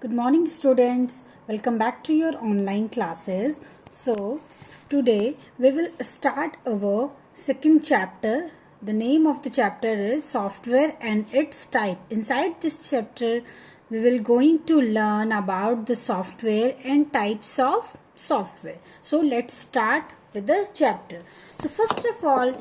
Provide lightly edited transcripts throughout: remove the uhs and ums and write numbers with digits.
Good morning, students. Welcome back to your online classes. So, today we will start our second chapter. The name of the chapter is Software and its Type. Inside this chapter, we will going to learn about the software and types of software. So, let's start with the chapter. So, first of all,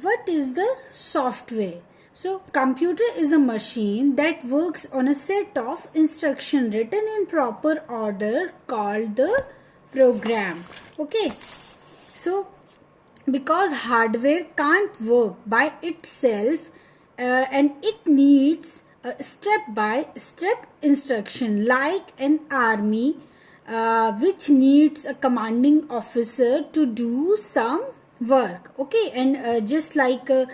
what is the software? So, computer is a machine that works on a set of instructions written in proper order called the program. Okay. So, because hardware can't work by itself and it needs a step by step instruction like an army which needs a commanding officer to do some work. Okay, and just like a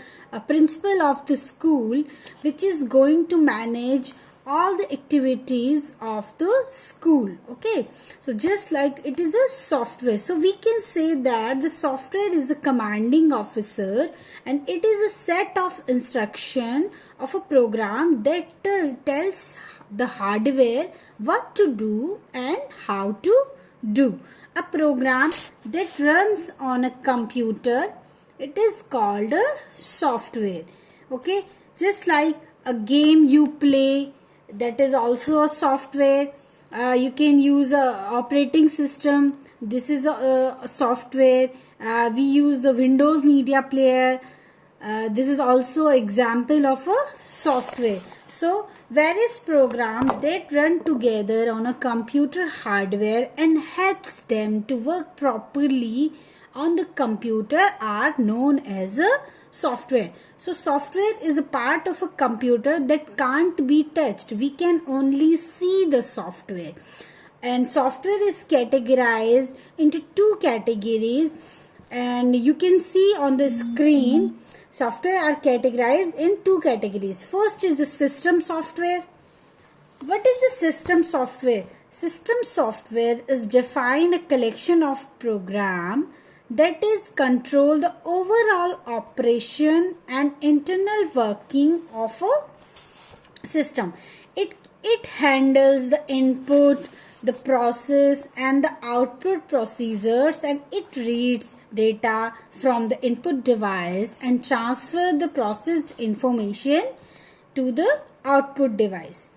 principal of the school which is going to manage all the activities of the school. Okay, so just like it is a software, so we can say that the software is a commanding officer and it is a set of instruction of a program that tells the hardware what to do and how to do. A program that runs on a computer, it is called a software. Okay, just like a game you play, that is also a software. You can use a operating system, this is a software. We use the Windows media player, this is also example of a software. So various programs that run together on a computer hardware and helps them to work properly on the computer are known as a software. So software is a part of a computer that can't be touched. We can only see the software. And software is categorized into two categories, and you can see on the screen software are categorized in two categories. First is the system software. What is the system software? System software is defined a collection of program that is control the overall operation and internal working of a system. It handles the input, the process and the output procedures, and it reads data from the input device and transfer the processed information to the output device.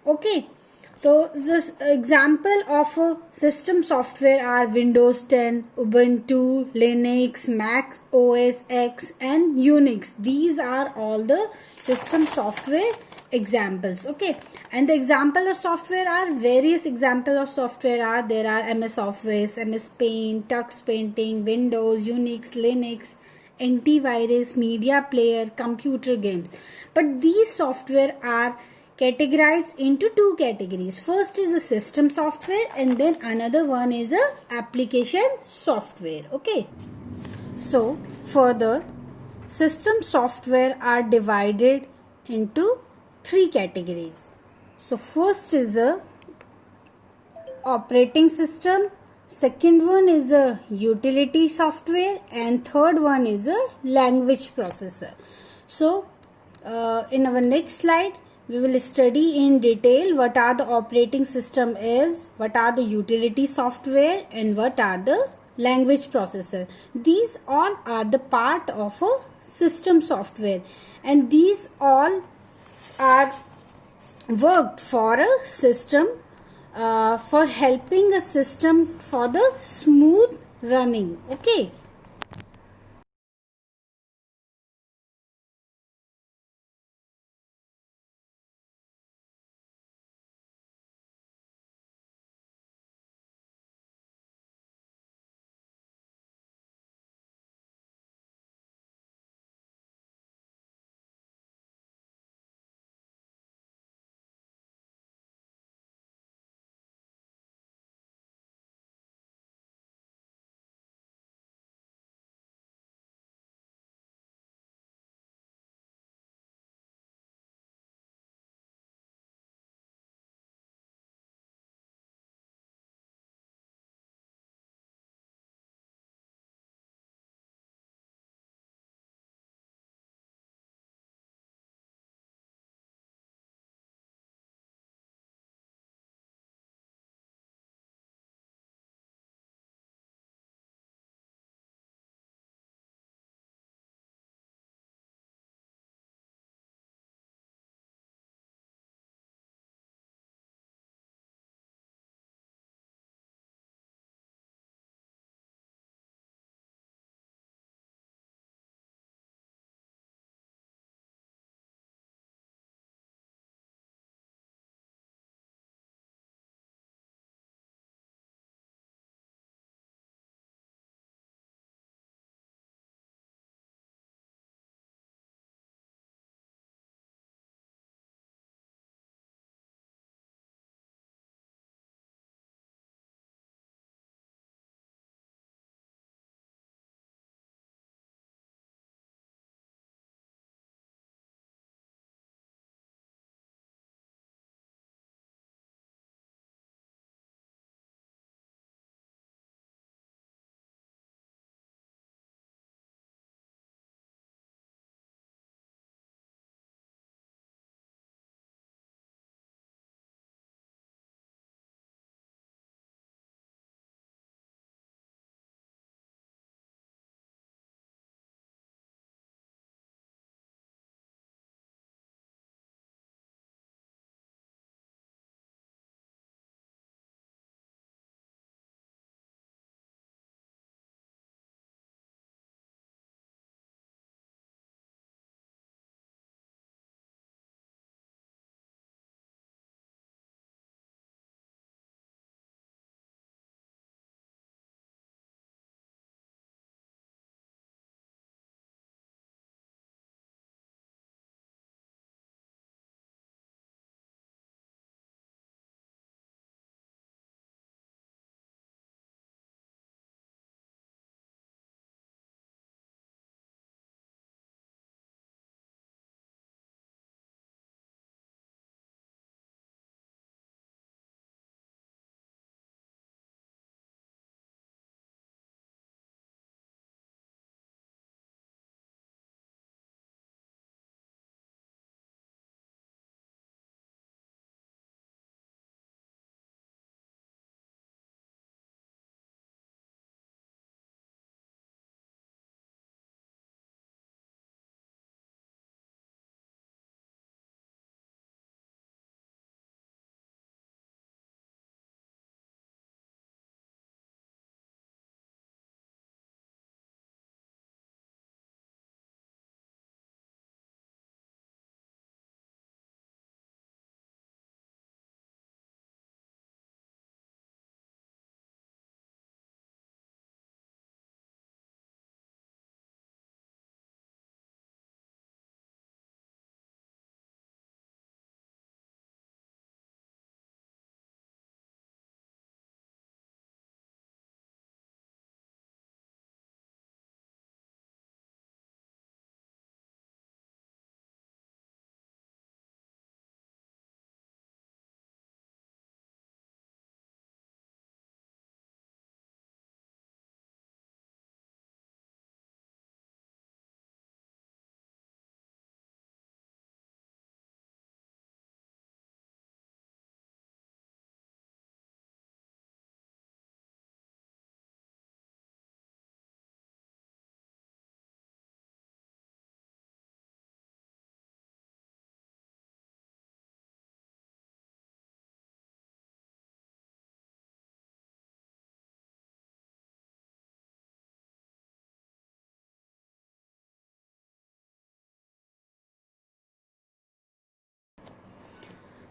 Okay, so this example of a system software are Windows 10, Ubuntu, Linux, Mac OS X and Unix. These are all the system software examples. Okay, and the example of software are various example of software are there are MS Office, MS Paint, Tux Painting, Windows, Unix, Linux, antivirus, media player, computer games. But these software are categorized into two categories. First is a system software and then another one is a application software. Okay, so further, system software are divided into three categories. So first is a operating system, second one is a utility software, and third one is a language processor. So in our next slide we will study in detail what are the operating system is, what are the utility software and what are the language processor. These all are the part of a system software and these all are worked for a system for helping a system for the smooth running. Okay.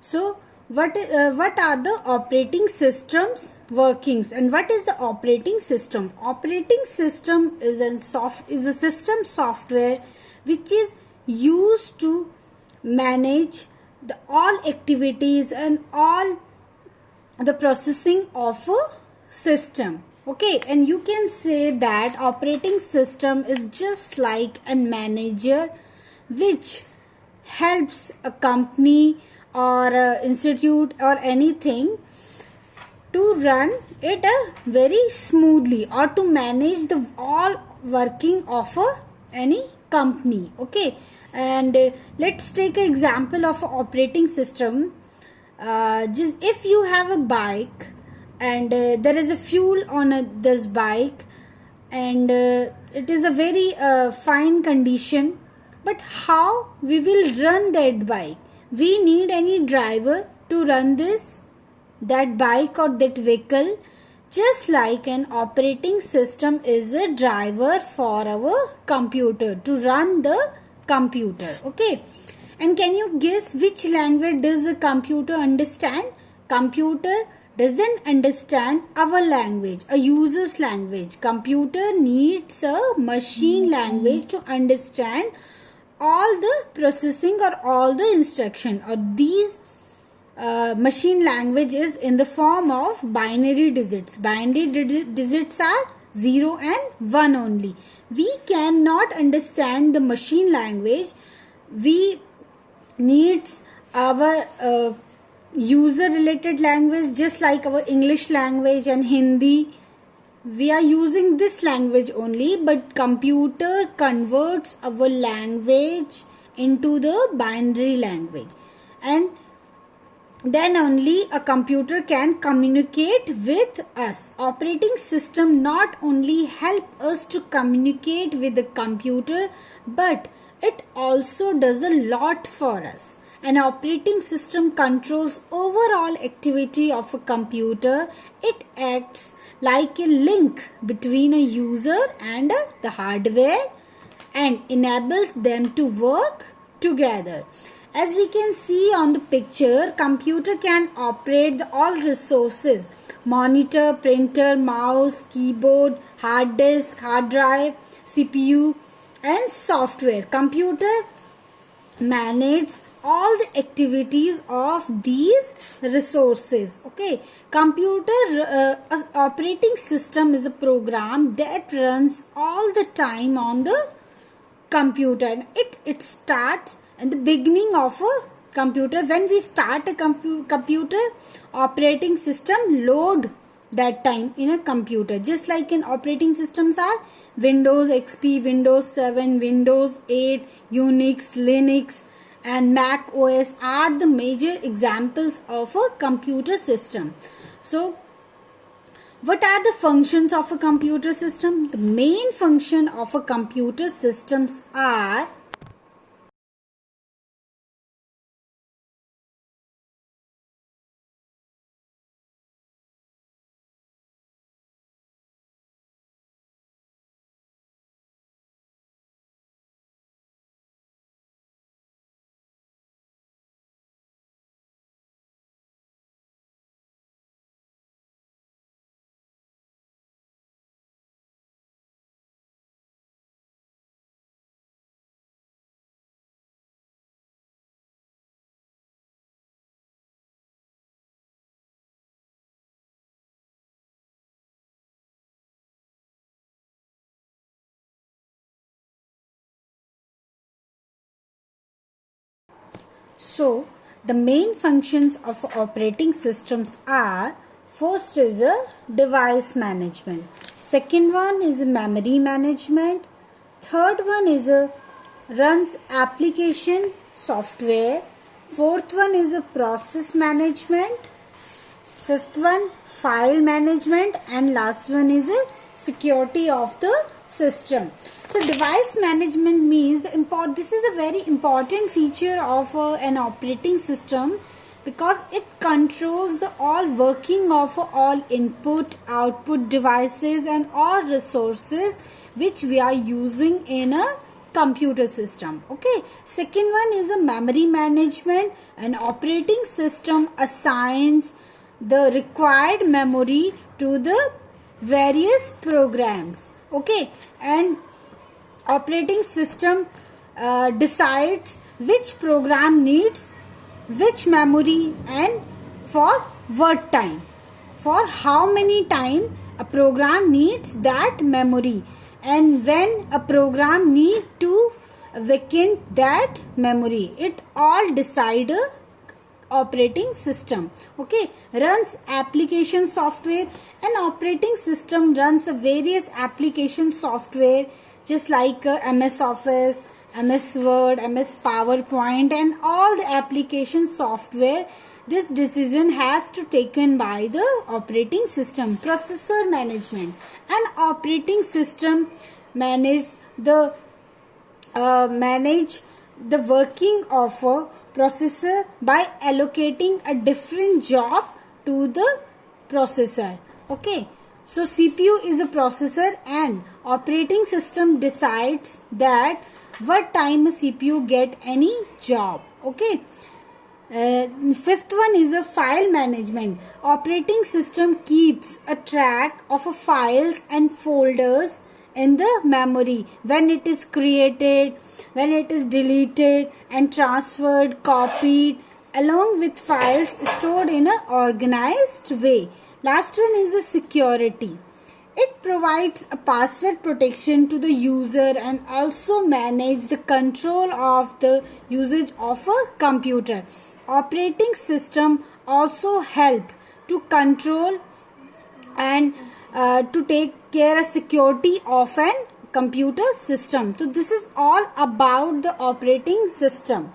So what are the operating systems workings, and what is the operating system? Operating system is a system software which is used to manage the all activities and all the processing of a system. Okay, and you can say that operating system is just like a manager which helps a company or a institute or anything to run it very smoothly, or to manage the all working of any company. Okay, and let's take an example of a operating system. Just if you have a bike and there is a fuel on this bike, and it is a very fine condition, but how we will run that bike? We need any driver to run that bike or that vehicle. Just like an operating system is a driver for our computer to run the computer. Okay, and can you guess which language does a computer understand? Computer doesn't understand our language, a user's language. Computer needs a machine language to understand all the processing or all the instruction, or these machine language is in the form of binary digits. Binary digits are 0 and 1 only. We cannot understand the machine language. We needs our user related language, just like our English language and Hindi. We are using this language only, but computer converts our language into the binary language, and then only a computer can communicate with us. Operating system not only help us to communicate with the computer, but it also does a lot for us. An operating system controls overall activity of a computer. It acts like a link between a user and the hardware and enables them to work together. As we can see on the picture, computer can operate all resources: monitor, printer, mouse, keyboard, hard disk, hard drive, CPU and software. Computer manage all the activities of these resources. Okay, computer operating system is a program that runs all the time on the computer, and it starts in the beginning of a computer. When we start a computer, operating system load that time in a computer. Just like in operating systems are Windows XP, Windows 7, Windows 8, Unix, Linux and Mac OS are the major examples of a computer system. So what are the functions of a computer system? The main function of a computer systems are So, the main functions of operating systems are: first is a device management, second one is a memory management, third one is a runs application software, fourth one is a process management, fifth one file management, and last one is a security of the system. So device management means this is a very important feature of an operating system, because it controls the all working of all input output devices and all resources which we are using in a computer system. Okay, second one is a memory management. An operating system assigns the required memory to the various programs. Okay, and operating system decides which program needs which memory and for what time, for how many time a program needs that memory, and when a program need to vacant that memory. It all decide a operating system. Okay, runs application software. An operating system runs a various application software, just like MS Office, MS Word, MS PowerPoint, and all the application software. This decision has to taken by the operating system. Processor management. An operating system manage the working of a processor by allocating a different job to the processor. Okay, so CPU is a processor and operating system decides that what time a CPU get any job. Okay, fifth one is a file management. Operating system keeps a track of a files and folders in the memory, when it is created, when it is deleted and transferred, copied, along with files stored in an organized way. Last one is a security. It provides a password protection to the user and also manage the control of the usage of a computer. Operating system also help to control and to take care of security of an computer system. So this is all about the operating system.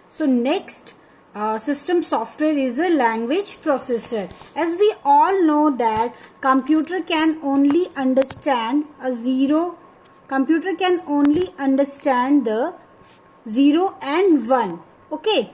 So next system software is a language processor. As we all know that computer can only understand the 0 and 1. Okay.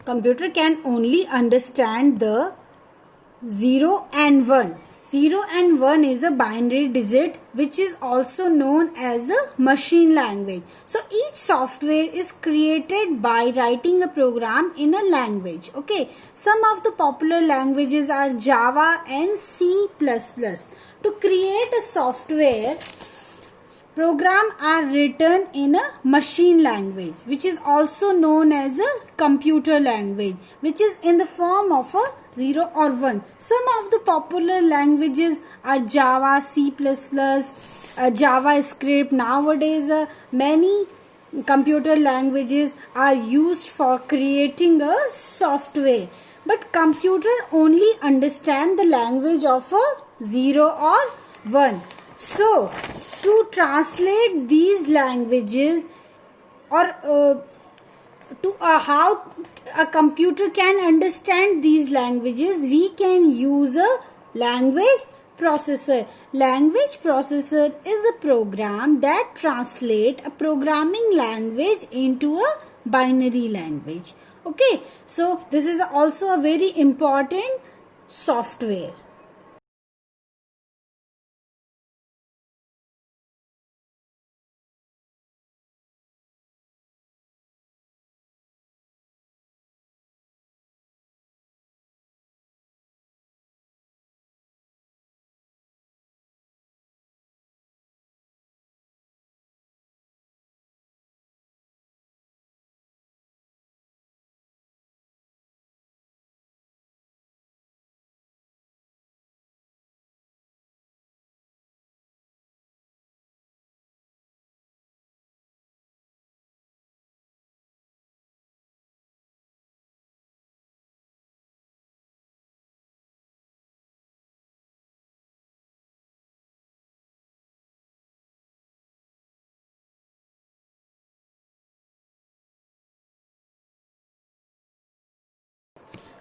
Computer can only understand the 0 and 1. 0 and 1 is a binary digit which is also known as a machine language. So each software is created by writing a program in a language. Okay. Some of the popular languages are Java and C++. To create a software, programs are written in a machine language which is also known as a computer language, which is in the form of a 0 or 1. Some of the popular languages are Java, C++, JavaScript. Nowadays many computer languages are used for creating a software, but computer only understand the language of a 0 or 1. So to translate these languages, or how a computer can understand these languages, we can use a language processor. Language processor is a program that translates a programming language into a binary language. Okay, so this is also a very important software.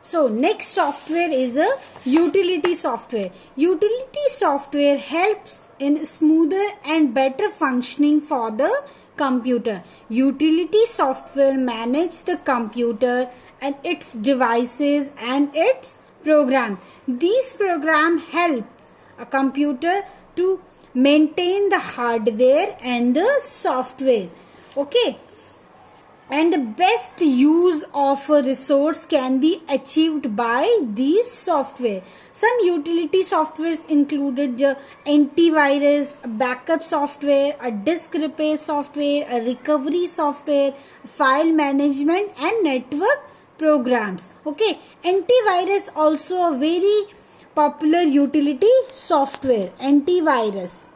So next software is a utility software. Utility software helps in smoother and better functioning for the computer. Utility software manage the computer and its devices and its program. These program helps a computer to maintain the hardware and the software. Okay. And the best use of a resource can be achieved by these software. Some utility softwares included the antivirus, backup software, a disk repair software, a recovery software, file management and network programs. Okay, antivirus also a very popular utility software. Antivirus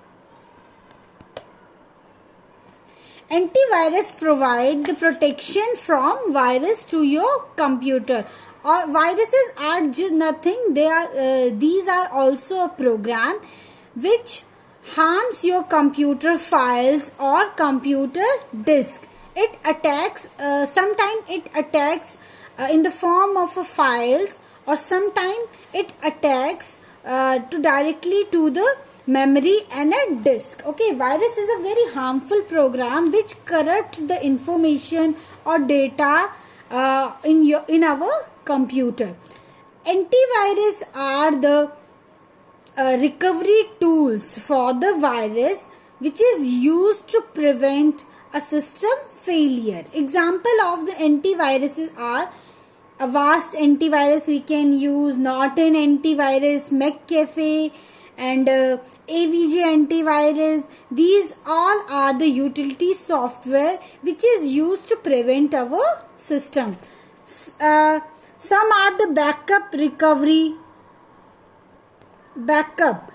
provide the protection from virus to your computer. Or viruses are just nothing. These are also a program which harms your computer files or computer disk. It attacks. Sometimes it attacks in the form of files, or sometimes it attacks directly to the memory and a disk. Okay, virus is a very harmful program which corrupts the information or data in our computer. Antivirus are the recovery tools for the virus which is used to prevent a system failure. Example of the antiviruses are Avast antivirus we can use, Norton antivirus, McAfee and AVG antivirus. These all are the utility software which is used to prevent our system. Some are the backup recovery. Backup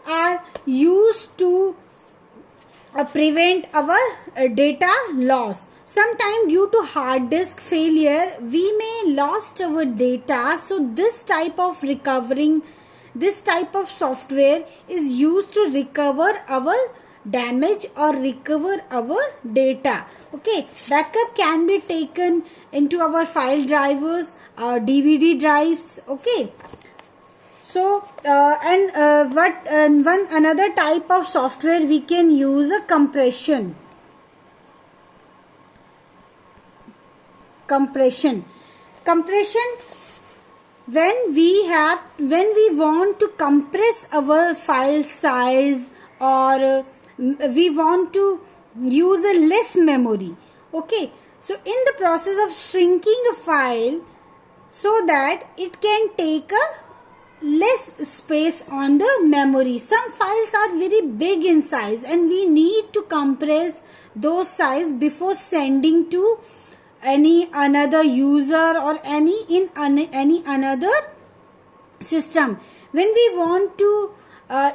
are used to prevent our data loss. Sometimes due to hard disk failure we may lost our data. So this type of software is used to recover our damage or recover our data. Okay, backup can be taken into our file drivers or DVD drives. Okay, so one another type of software we can use a compression. When we want to compress our file size, or we want to use a less memory. Okay, so in the process of shrinking a file so that it can take a less space on the memory. Some files are very big in size and we need to compress those size before sending to any another user or any another system. When we want to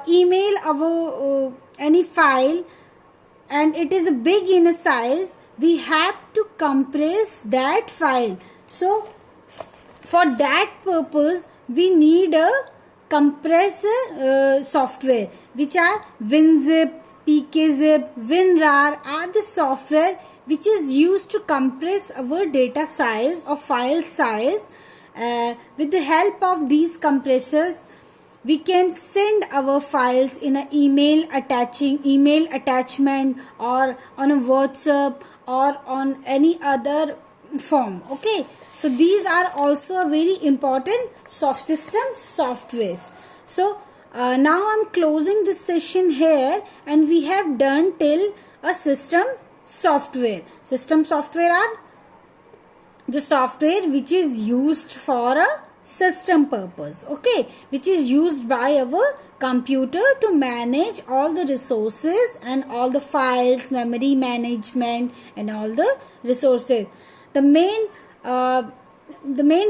email our any file and it is big in a size, we have to compress that file. So for that purpose we need a compressor software, which are WinZip, PKZip, WinRAR are the software which is used to compress our data size or file size. With the help of these compressors we can send our files in an email attachment or on a WhatsApp or on any other form. Okay, so these are also very important softwares. So now I'm closing this session here, and we have done till a system software. System software are the software which is used for a system purpose. Okay, which is used by our computer to manage all the resources and all the files, memory management and all the resources. The main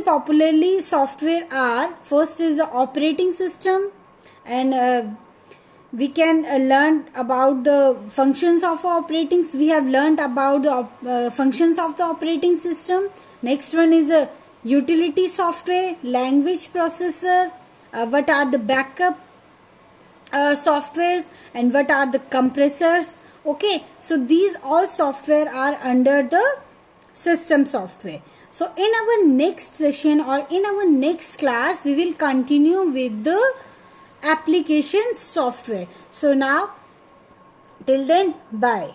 popularly software are, first is the operating system, and we can learn about the functions of operating. We have learned about the functions of the operating system. Next one is a utility software, language processor, what are the backup softwares, and what are the compressors. Okay, so these all software are under the system software. So in our next session or in our next class, we will continue with the application software. So now till then, bye.